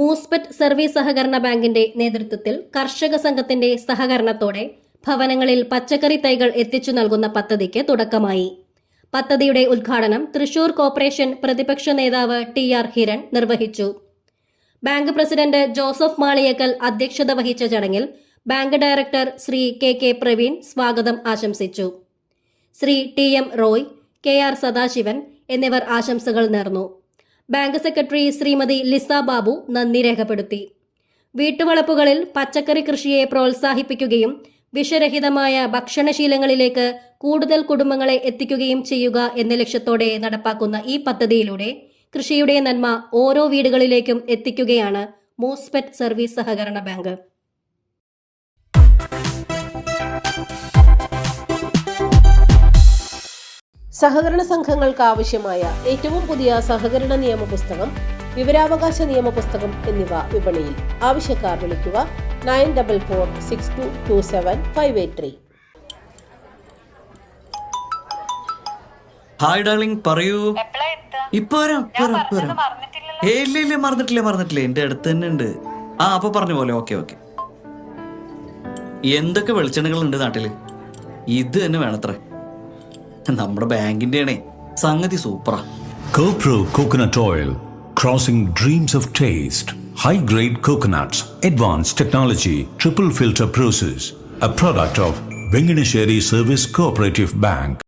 Moospet service സഹകരണ ബാങ്കിന്റെ നേതൃത്വത്തിൽ കർഷക സംഘത്തിന്റെ സഹകരണത്തോടെ ഭവനങ്ങളിൽ പച്ചക്കറി തൈകൾ എത്തിച്ചു നൽകുന്ന പദ്ധതിക്ക് തുടക്കമായി. പദ്ധതിയുടെ ഉദ്ഘാടനം തൃശൂർ കോർപ്പറേഷൻ പ്രതിപക്ഷ നേതാവ് ടി.ആർ. ഹിരൺ നിർവഹിച്ചു. ബാങ്ക് പ്രസിഡന്റ് ജോസഫ് മാളിയേക്കൽ അധ്യക്ഷത വഹിച്ച ചടങ്ങിൽ bank director Shri K Praveen സ്വാഗതം ആശംസിച്ചു. ശ്രീ ടി.എം. റോയ്, കെ.ആർ. സദാശിവൻ എന്നിവർ ആശംസകൾ നേർന്നു. Bank secretary Shrimati Lisa Babu നന്ദി രേഖപ്പെടുത്തി. വീട്ടുവളപ്പുകളിൽ പച്ചക്കറി കൃഷിയെ പ്രോത്സാഹിപ്പിക്കുകയും വിഷരഹിതമായ ഭക്ഷണശീലങ്ങളിലേക്ക് കൂടുതൽ കുടുംബങ്ങളെ എത്തിക്കുകയും ചെയ്യുക എന്ന ലക്ഷ്യത്തോടെ നടപ്പാക്കുന്ന ഈ പദ്ധതിയിലൂടെ കൃഷിയുടെ നന്മ ഓരോ വീടുകളിലേക്കും എത്തിക്കുകയാണ് മൂസ്പെറ്റ് സർവീസ് സഹകരണ ബാങ്ക്. സഹകരണ സംഘങ്ങൾക്ക് ആവശ്യമായ ഏറ്റവും പുതിയ സഹകരണ നിയമ പുസ്തകം, വിവരാവകാശ നിയമ പുസ്തകം എന്നിവ വിപണിയിൽ. ആവശ്യക്കാർ വിളിക്കുക 9446227583. ഹായ് ഡാർലിംഗ്, പറയൂ. ഇപ്പൊ ഇല്ല മറന്നിട്ടില്ല, എന്റെ അടുത്ത് തന്നെ ഉണ്ട്. അപ്പൊ പറഞ്ഞ പോലെ. ഓക്കെ. എന്തൊക്കെ വെളിച്ചെണ്ണകൾ ഉണ്ട് നാട്ടില്? ഇത് തന്നെ വേണത്രേ. നമ്മുടെ ബാങ്കിന്റെ ആണേ, സംഗതി സൂപ്പറാ. CoPro Coconut Oil, crossing dreams of taste. High-grade coconuts, advanced technology, triple filter process. A product of Venganesheri Service Cooperative Bank.